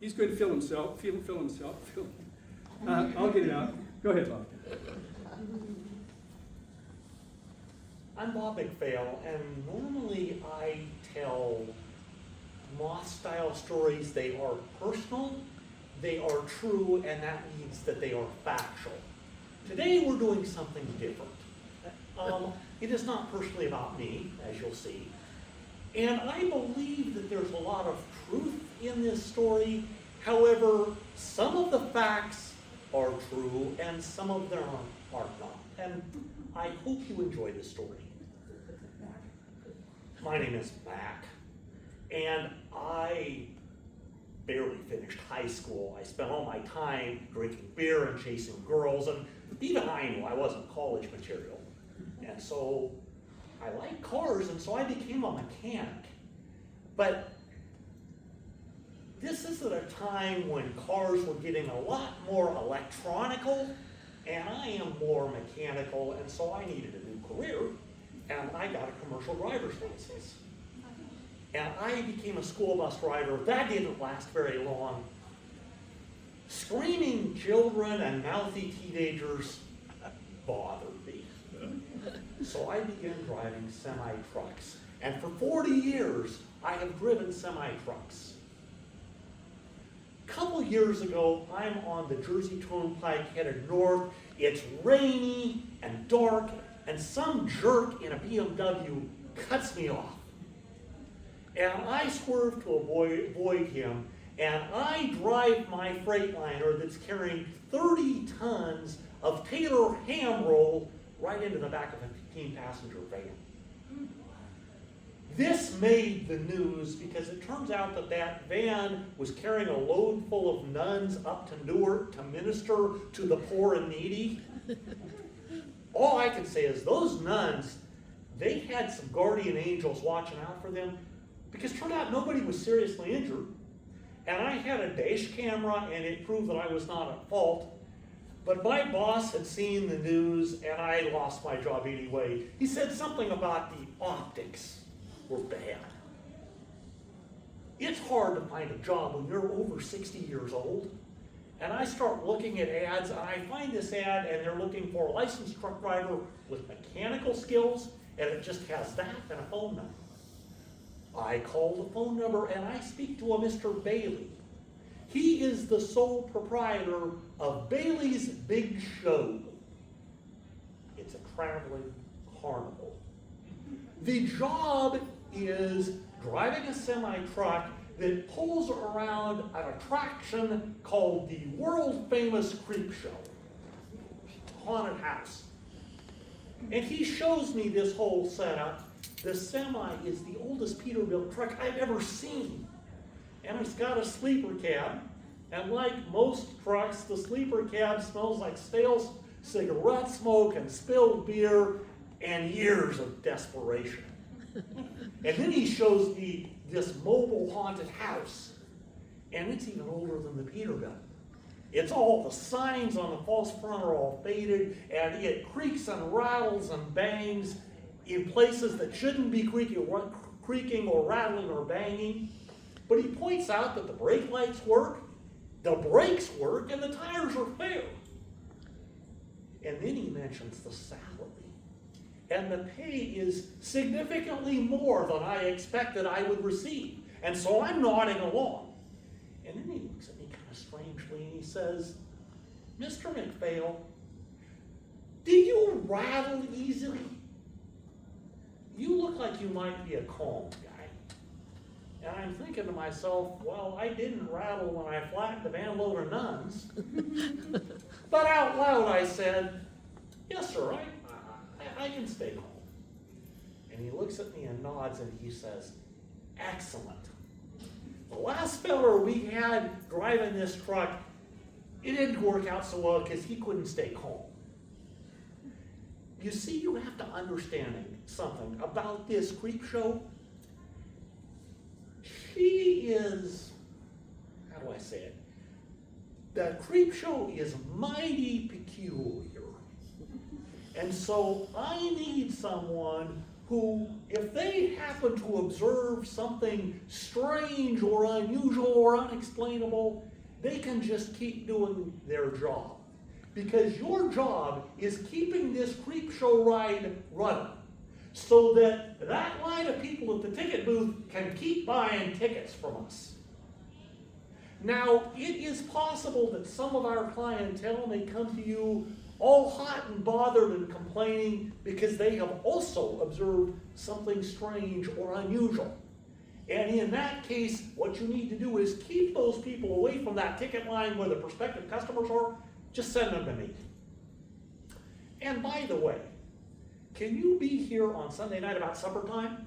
He's going to fill himself. Fill himself. I'll get it out. Go ahead, Bob. I'm Bob McPhail, and normally I tell moth-style stories. They are personal, they are true, and that means that they are factual. Today we're doing something different. It is not personally about me, as you'll see. And I believe that there's a lot of truth in this story. However, some of the facts are true and some of them are not. And I hope you enjoy this story. My name is Mac, and I barely finished high school. I spent all my time drinking beer and chasing girls, and even I knew I wasn't college material. And so I like cars, and so I became a mechanic. But this is at a time when cars were getting a lot more electronical, and I am more mechanical, and so I needed a new career, and I got a commercial driver's license. And I became a school bus driver. That didn't last very long. Screaming children and mouthy teenagers bothered me. So I began driving semi-trucks. And for 40 years, I have driven semi-trucks. A couple years ago, I'm on the Jersey Turnpike headed north. It's rainy and dark, and some jerk in a BMW cuts me off. And I swerve to avoid him, and I drive my Freightliner that's carrying 30 tons of Taylor ham roll right into the back of a 15-passenger van. This made the news because it turns out that that van was carrying a load full of nuns up to Newark to minister to the poor and needy. All I can say is those nuns, they had some guardian angels watching out for them, because it turned out nobody was seriously injured. And I had a dash camera, and it proved that I was not at fault. But my boss had seen the news, and I lost my job anyway. He said something about the optics were bad. It's hard to find a job when you're over 60 years old. And I start looking at ads, and I find this ad, and they're looking for a licensed truck driver with mechanical skills, and it just has that and a phone number. I call the phone number, and I speak to a Mr. Bailey. He is the sole proprietor of Bailey's Big Show. It's a traveling carnival. The job is driving a semi-truck that pulls around an attraction called the world-famous Creep Show, haunted house. And he shows me this whole setup. The semi is the oldest Peterbilt truck I've ever seen. And it's got a sleeper cab. And like most trucks, the sleeper cab smells like stale cigarette smoke and spilled beer and years of desperation. And then he shows me this mobile haunted house. And it's even older than the Peterbilt. It's all, the signs on the false front are all faded, and it creaks and rattles and bangs in places that shouldn't be creaking or rattling or banging. But he points out that the brake lights work, the brakes work, and the tires are fair. And then he mentions the salary. And the pay is significantly more than I expected I would receive. And so I'm nodding along. And then he looks at me kind of strangely and he says, "Mr. McPhail, do you rattle easily? You look like you might be a calm guy." And I'm thinking to myself, well, I didn't rattle when I flattened a van load of nuns. But out loud I said, "Yes, sir, I can stay calm." And he looks at me and nods and he says, "Excellent. The last feller we had driving this truck, it didn't work out so well because he couldn't stay calm." You see, you have to understand something about this Creep Show. She is, how do I say it? The Creep Show is mighty peculiar. And so I need someone who, if they happen to observe something strange or unusual or unexplainable, they can just keep doing their job. Because your job is keeping this creep show ride running so that that line of people at the ticket booth can keep buying tickets from us. Now, it is possible that some of our clientele may come to you all hot and bothered and complaining because they have also observed something strange or unusual. And in that case, what you need to do is keep those people away from that ticket line where the prospective customers are. Just send them to me. And by the way, can you be here on Sunday night about supper time?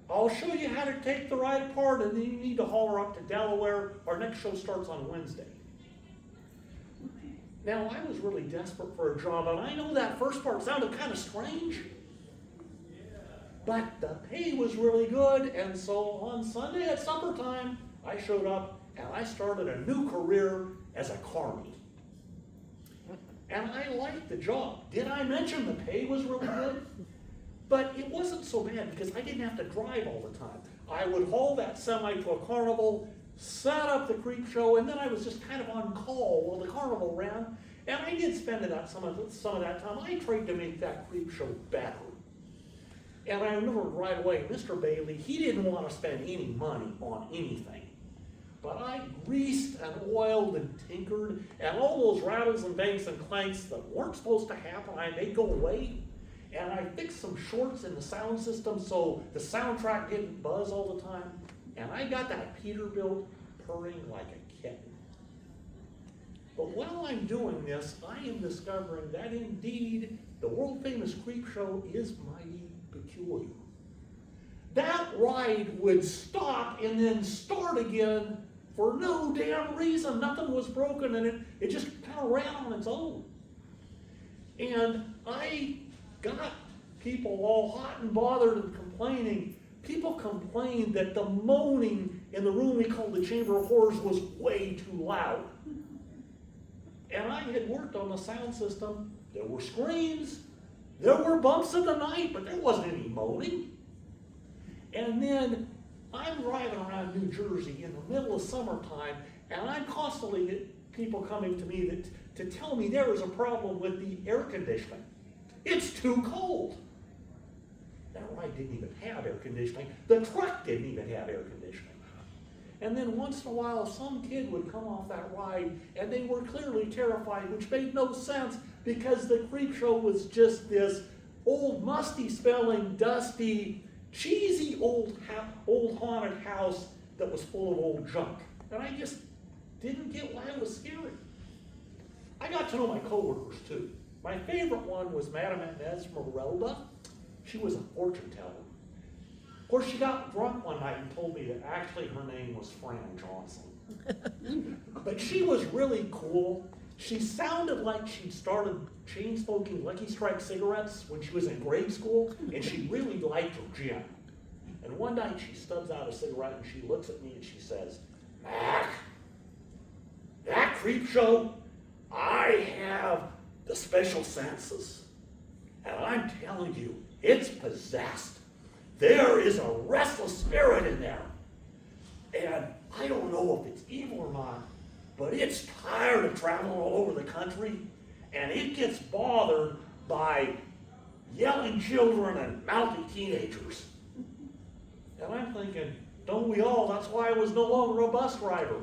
I'll show you how to take the ride apart, and then you need to haul her up to Delaware. Our next show starts on Wednesday. Now, I was really desperate for a job, and I know that first part sounded kind of strange, but the pay was really good, and so on Sunday at supper time, I showed up, and I started a new career as a carny. And I liked the job. Did I mention the pay was really good? But it wasn't so bad because I didn't have to drive all the time. I would haul that semi to a carnival, set up the creep show, and then I was just kind of on call while the carnival ran. And I did spend some of that time. I tried to make that creep show better. And I remember right away, Mr. Bailey, he didn't want to spend any money on anything. But I greased and oiled and tinkered, and all those rattles and bangs and clanks that weren't supposed to happen, I made go away. And I fixed some shorts in the sound system so the soundtrack didn't buzz all the time. And I got that Peterbilt purring like a kitten. But while I'm doing this, I am discovering that indeed the world-famous creep show is mighty peculiar. That ride would stop and then start again for no damn reason. Nothing was broken, and it just kind of ran on its own. And I got people all hot and bothered and complaining. People complained that the moaning in the room we called the Chamber of Horrors was way too loud. And I had worked on the sound system. There were screams, there were bumps in the night, but there wasn't any moaning. And then I'm driving around New Jersey in the middle of summertime, and I'm constantly get people coming to me to tell me there is a problem with the air conditioning. It's too cold. That ride didn't even have air conditioning. The truck didn't even have air conditioning. And then once in a while, some kid would come off that ride, and they were clearly terrified, which made no sense because the creep show was just this old, musty-smelling, dusty, cheesy old haunted house that was full of old junk. And I just didn't get why it was scary. I got to know my coworkers too. My favorite one was Madame Esmeralda. She was a fortune teller. Of course, she got drunk one night and told me that actually her name was Fran Johnson. But she was really cool. She sounded like she'd started chain-smoking Lucky Strike cigarettes when she was in grade school, and she really liked her gin. And one night she stubs out a cigarette and she looks at me and she says, "Mac, that creep show, I have the special senses. And I'm telling you, it's possessed. There is a restless spirit in there. And I don't know if it's evil or not, but it's tired of traveling all over the country, and it gets bothered by yelling children and mouthy teenagers." And I'm thinking, don't we all? That's why I was no longer a bus driver.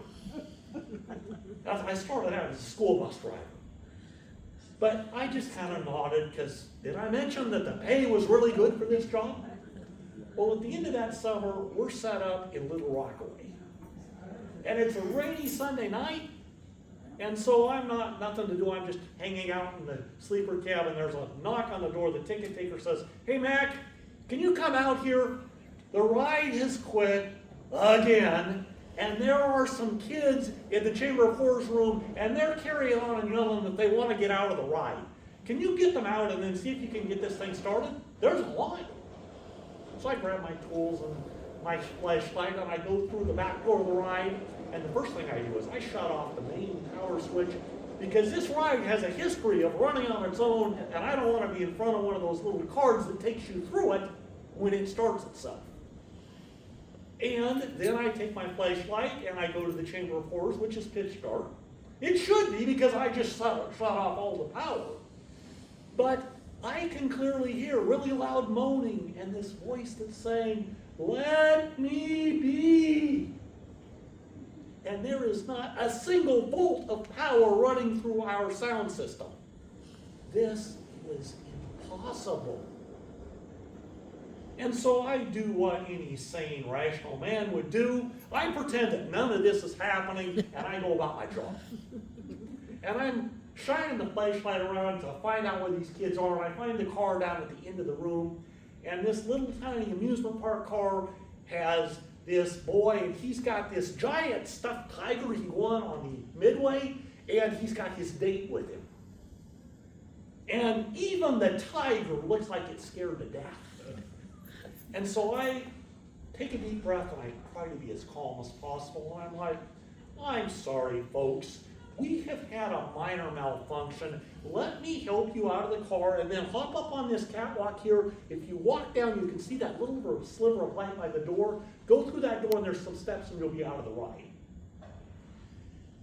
I started out as a school bus driver. But I just kind of nodded because did I mention that the pay was really good for this job? Well, at the end of that summer, we're set up in Little Rockaway. And it's a rainy Sunday night, and so I'm nothing to do. I'm just hanging out in the sleeper cabin. There's a knock on the door. The ticket taker says, "Hey, Mac, can you come out here? The ride has quit again, and there are some kids in the Chamber of Horrors room, and they're carrying on and yelling that they want to get out of the ride. Can you get them out and then see if you can get this thing started? There's a line." So I grab my tools and my flashlight, and I go through the back door of the ride, and the first thing I do is I shut off the main power switch, because this ride has a history of running on its own, and I don't want to be in front of one of those little cards that takes you through it when it starts itself. And then I take my flashlight and I go to the chamber of horrors, which is pitch dark. It should be because I just shut off all the power. But I can clearly hear really loud moaning and this voice that's saying, "Let me be." And there is not a single volt of power running through our sound system. This is impossible. And so I do what any sane, rational man would do. I pretend that none of this is happening, and I go about my job. And I'm shining the flashlight around to find out where these kids are, and I find the car down at the end of the room, and this little tiny amusement park car has this boy, and he's got this giant stuffed tiger he won on the Midway, and he's got his date with him. And even the tiger looks like it's scared to death. And so I take a deep breath and I try to be as calm as possible. And I'm like, "I'm sorry, folks. We have had a minor malfunction. Let me help you out of the car and then hop up on this catwalk here. If you walk down, you can see that little sliver of light by the door. Go through that door and there's some steps and you'll be out of the ride."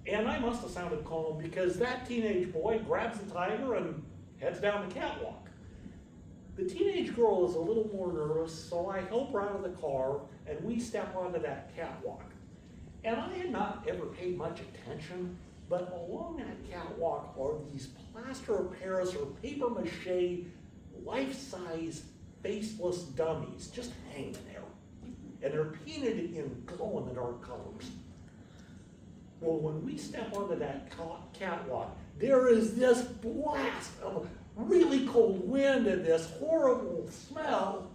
And I must have sounded calm because that teenage boy grabs the tiger and heads down the catwalk. The teenage girl is a little more nervous, so I help her out of the car and we step onto that catwalk. And I had not ever paid much attention, but along that catwalk are these plaster of Paris or paper mache, life-size, faceless dummies just hanging there. And they're painted in glow-in-the-dark colors. Well, when we step onto that catwalk, there is this blast of really cold wind and this horrible smell.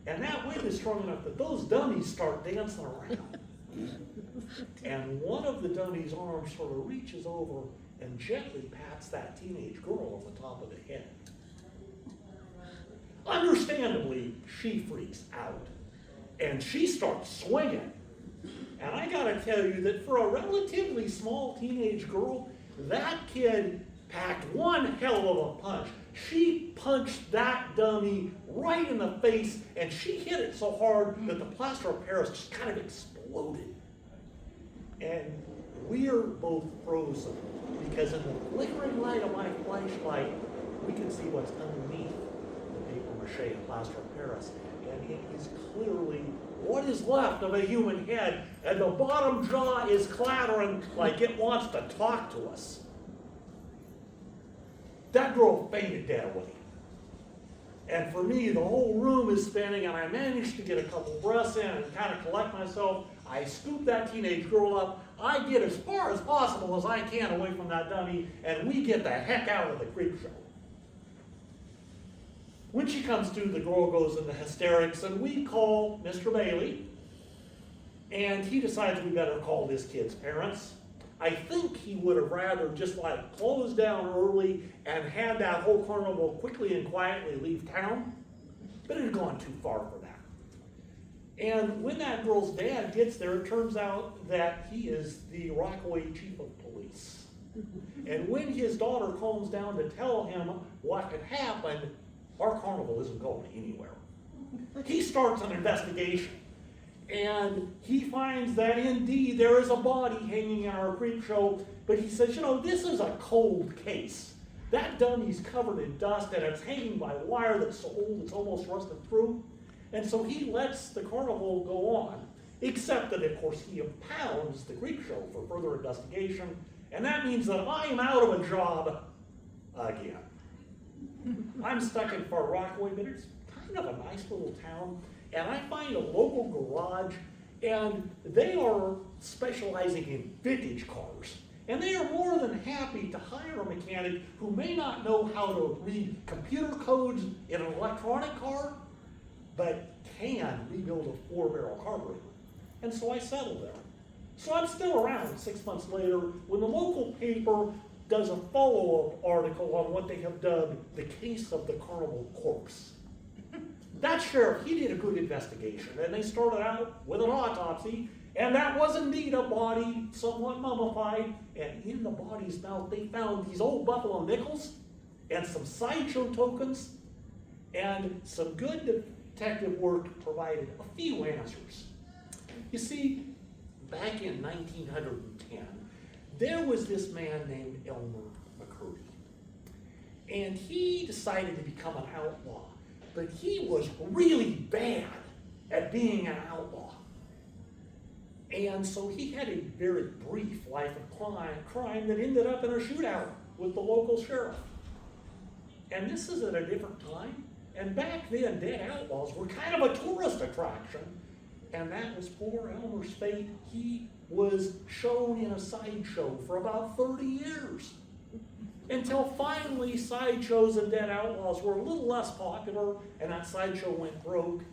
And that wind is strong enough that those dummies start dancing around. And one of the dummies' arms sort of reaches over and gently pats that teenage girl on the top of the head. Understandably, she freaks out. And she starts swinging. And I gotta tell you that for a relatively small teenage girl, that kid packed one hell of a punch. She punched that dummy right in the face, and she hit it so hard that the plaster of Paris just kind of exploded. And we're both frozen, because in the flickering light of my flashlight, we can see what's underneath the paper mache and plaster of Paris. And it is clearly what is left of a human head, and the bottom jaw is clattering like it wants to talk to us. That girl fainted dead away. And for me, the whole room is spinning, and I managed to get a couple breaths in and kind of collect myself. I scoop that teenage girl up. I get as far as possible as I can away from that dummy, and we get the heck out of the creep show. When she comes to, the girl goes into hysterics, and we call Mr. Bailey, and he decides we better call this kid's parents. I think he would have rather just like closed down early and had that whole carnival quickly and quietly leave town, but it had gone too far for that. And when that girl's dad gets there, it turns out that he is the Rockaway chief of police. And when his daughter calms down to tell him what had happened, our carnival isn't going anywhere. He starts an investigation. And he finds that indeed there is a body hanging in our creep show, but he says, you know, this is a cold case. That dummy's covered in dust and it's hanging by wire that's so old it's almost rusted through. And so he lets the carnival go on, except that of course he impounds the creep show for further investigation, and that means that I am out of a job again. I'm stuck in Far Rockaway, but it's kind of a nice little town. And I find a local garage, and they are specializing in vintage cars. And they are more than happy to hire a mechanic who may not know how to read computer codes in an electronic car, but can rebuild a 4-barrel carburetor. And so I settled there. So I'm still around 6 months later when the local paper does a follow-up article on what they have dubbed the case of the carnival corpse. That sheriff, he did a good investigation, and they started out with an autopsy, and that was indeed a body, somewhat mummified, and in the body's mouth they found these old buffalo nickels, and some sideshow tokens, and some good detective work provided a few answers. You see, back in 1910, there was this man named Elmer. And he decided to become an outlaw, but he was really bad at being an outlaw. And so he had a very brief life of crime that ended up in a shootout with the local sheriff. And this is at a different time. And back then, dead outlaws were kind of a tourist attraction. And that was poor Elmer's fate. He was shown in a sideshow for about 30 years. Until finally sideshows and dead outlaws were a little less popular, and that sideshow went broke.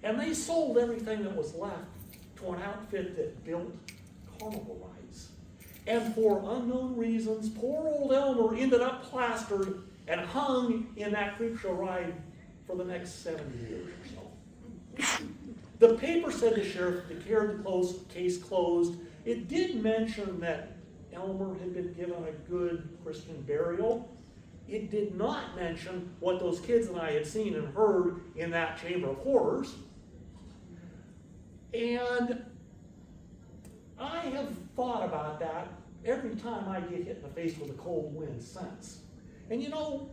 And they sold everything that was left to an outfit that built carnival rides. And for unknown reasons, poor old Elmer ended up plastered and hung in that creepshow ride for the next 70 years or so. The paper said the sheriff declared the case closed. It did mention that Elmer had been given a good Christian burial. It did not mention what those kids and I had seen and heard in that chamber of horrors. And I have thought about that every time I get hit in the face with a cold wind since. And you know,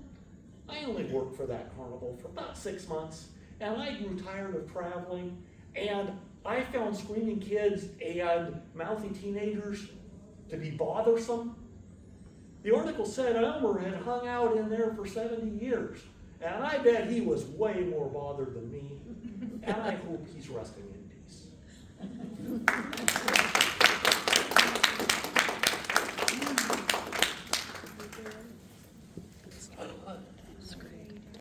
I only worked for that carnival for about 6 months, and I grew tired of traveling, and I found screaming kids and mouthy teenagers to be bothersome. The article said Elmer had hung out in there for 70 years, and I bet he was way more bothered than me, and I hope he's resting in peace.